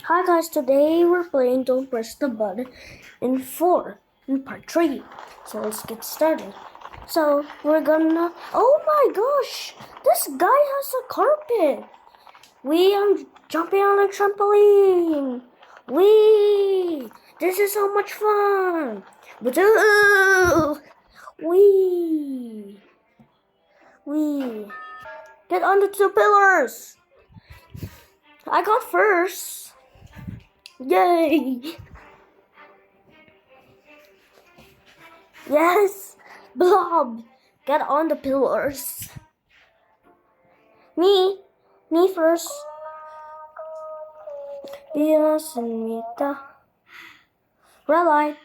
Hi guys, today we're playing Don't Press the Button in part 3. So let's get started. So we're gonna, oh my gosh, this guy has a carpet. We are jumping on a trampoline. This is so much fun. We, get on the two pillars. I got first. Yay! Yes! Blob! Get on the pillars. Me first. Biasimita. Red light.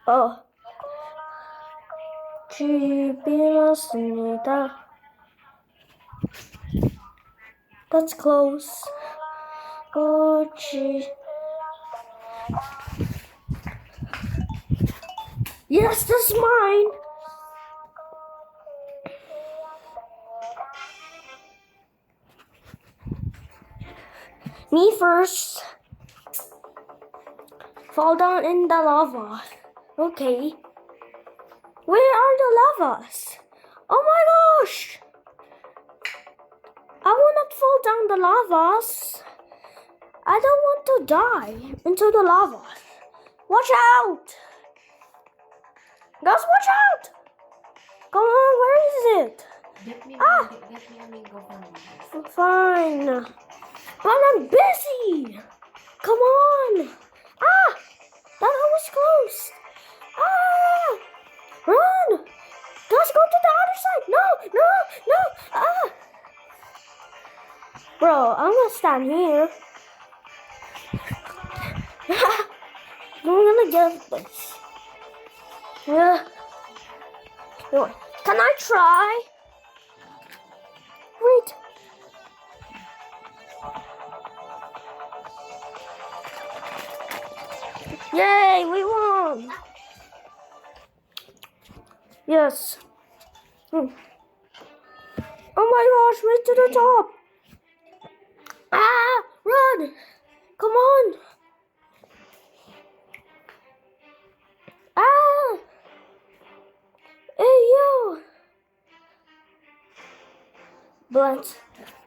Oh. Biasimita. That's close. Yes, that's mine. Me first. Fall down in the lava. Okay. Where are the lavas? Oh my gosh! I will not fall down the lavas. I don't want to die into the lava. Watch out! Guys, watch out! Come on, where is it? Get me a mango from me. Fine. But I'm busy. Come on. That was close. Run. Guys, go to the other side. No. Bro, I'm gonna stand here. I'm gonna get this. Yeah. Can I try? Wait. Yay, we won. Yes. Oh my gosh, right to the top. Run. Come on. Hey, you. But,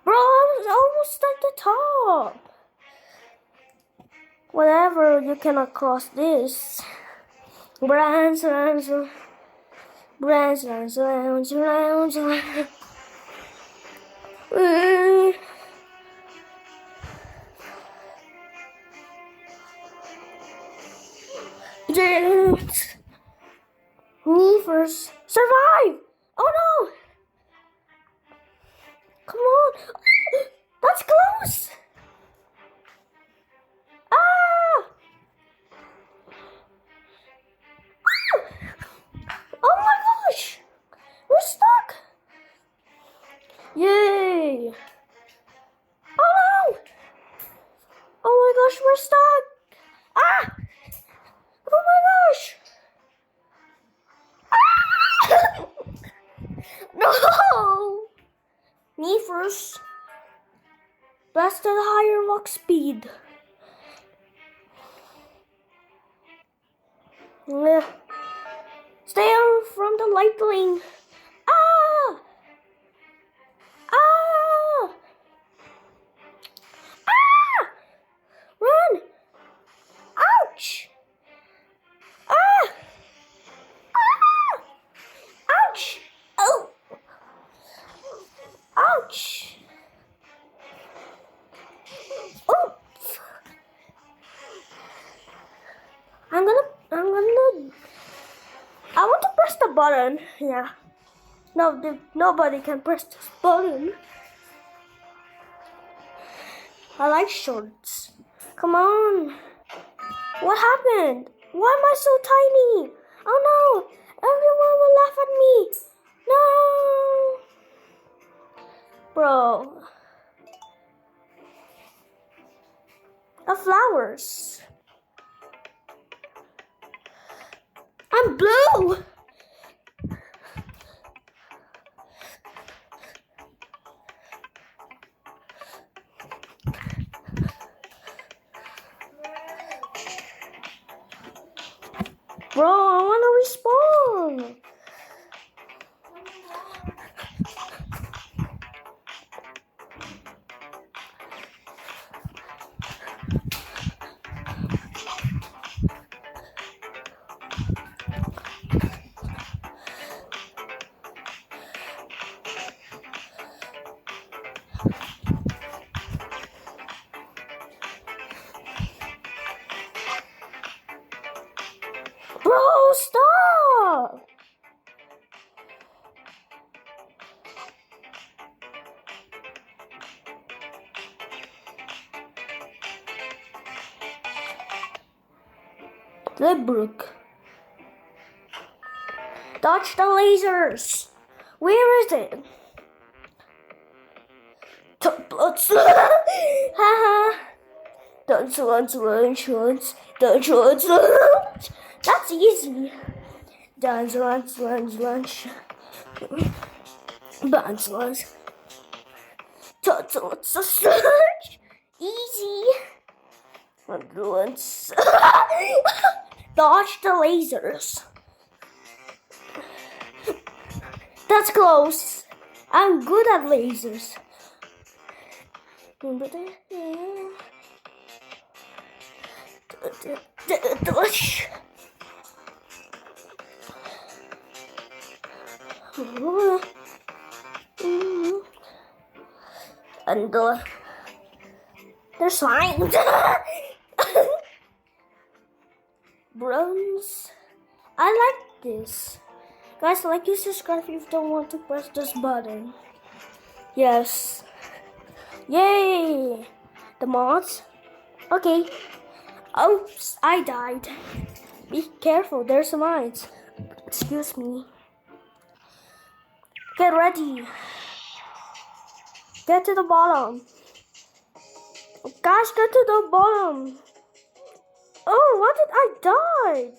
bro, I was almost at the top. Whatever, you cannot cross this. Brands. Me first. Survive! Oh no! Come on! That's close! Oh my gosh! We're stuck! Yay! Oh no! Oh my gosh, we're stuck! Oh my gosh! No! Me first. Best at higher walk speed. Stay away from the lightning. Run! Ouch! Ouch! Oh! Ouch! Oh! I want to press the button. Yeah. No, nobody can press this button. I like shorts. Come on. What happened? Why am I so tiny? Oh no! Everyone will laugh at me. No! Bro. The flowers. I'm blue! I want to respawn. Bro, stop! Librook. Dodge the lasers. Where is it? Haha. Dance, lunch, lunch, lunch. Dance, lunch, lunch. That's easy. Dance, lunch, lunch, lunch. Dance, lunch. Dance, lunch, lunch. Easy. Lunch. Dodge the lasers. That's close. I'm good at lasers. And there's signs. Bronze. I like this. Guys, like and subscribe if you don't want to press this button. Yes. Yay! The mods. Okay. Oops, I died. Be careful, there's some mines. Excuse me. Get ready. Get to the bottom. Guys, get to the bottom. Oh, what did I died?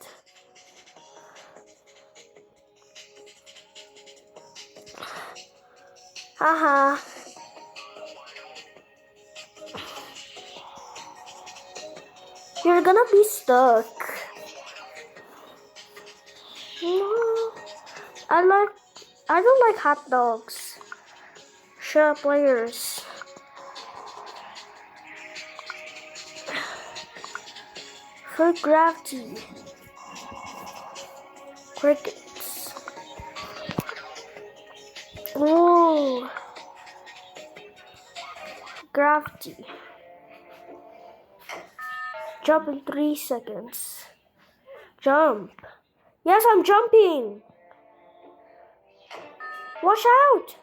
Haha. You're gonna be stuck. No, I don't like hot dogs. Shut up, players. For gravity. Crickets. Ooh. Gravity. Jump in 3 seconds. Jump. Yes, I'm jumping. Watch out.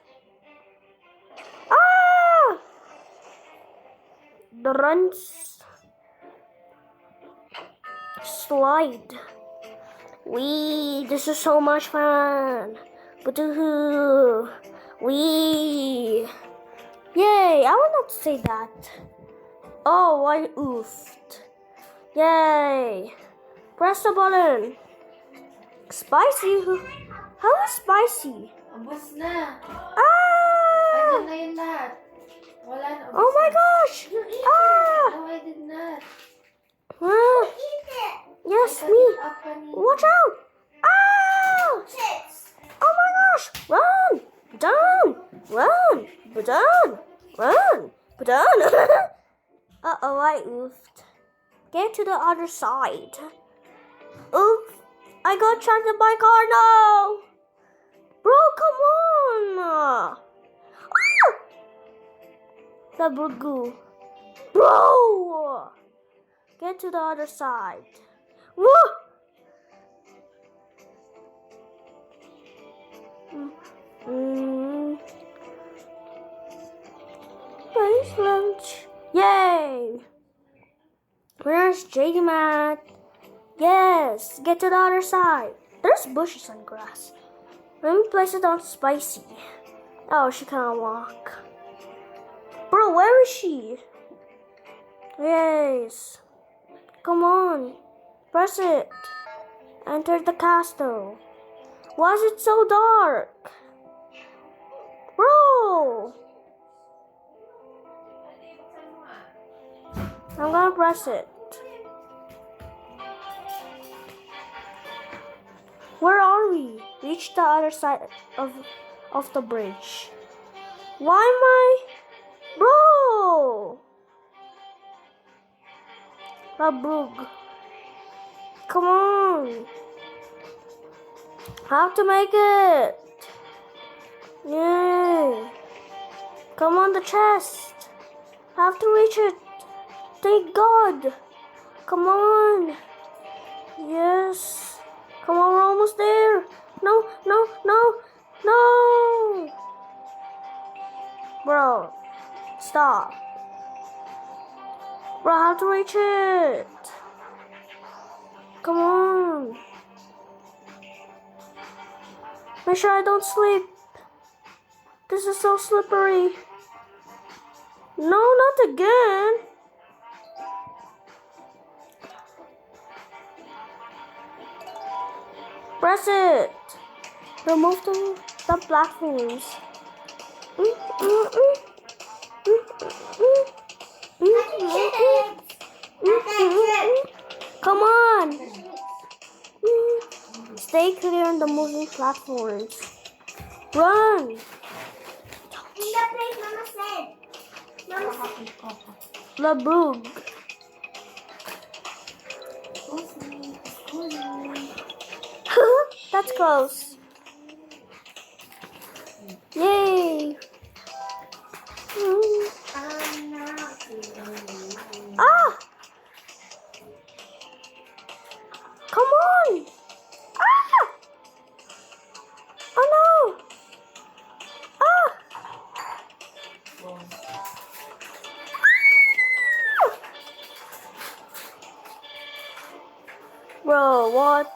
Ah! The runs. Slide. Wee, this is so much fun. But wee. Yay, I would not say that. Oh, I oofed. Yay. Press the button. Spicy. How is spicy? Ubus na. Ah! Andyan na yun lahat. Wala na. Oh my gosh! Ah! No, I did not. Ah! Yes, me. Watch out! Ah! Oh my gosh! Run! Down! Run! Down! Run! Down! Uh-oh, I oofed. Get to the other side. Oops! I got trapped by car now! Bro, come on! Ah! The burgoo. Bro! Get to the other side. Woo! Nice lunch. Yay! Where's JD Matt? Yes, get to the other side. There's bushes and grass. Let me place it on Spicy. Oh, she can't walk. Bro, where is she? Yes. Come on. Press it. Enter the castle. Why is it so dark? Bro! I'm gonna press it. hurry! Reach the other side of the bridge. Why am I... Bro! Labrug. Come on! How to make it? Yay! Come on the chest! Have to reach it! Thank God! Come on! Yes! Come on, we're almost there! No, no, no, no! Bro, stop. Bro, I have to reach it! Come on! Make sure I don't sleep. This is so slippery. No, not again. Press it. Remove the platforms. Come on. Stay clear on the moving platforms. Run. In the place Mama said. Mama said. Labrug. That's close. Yay. Ah! Come on! Ah! Oh no! Ah! Bro, what?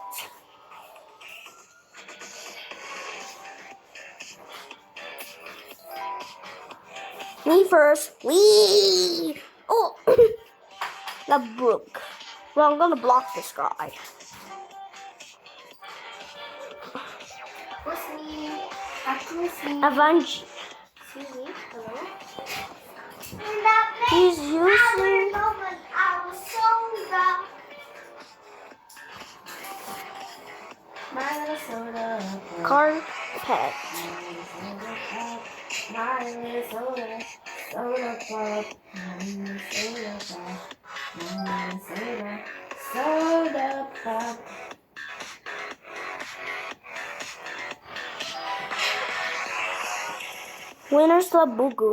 Me first. Wee! Oh! Labrug. Well, I'm gonna block this guy. What's me? Accuracy. Avanji. Excuse me. Hello. In the place He's using... I was so rough. My little soda. Carpet. My little soda. Soda pop. My little soda pop. My little soda. Soda pop. Winner's Labugu.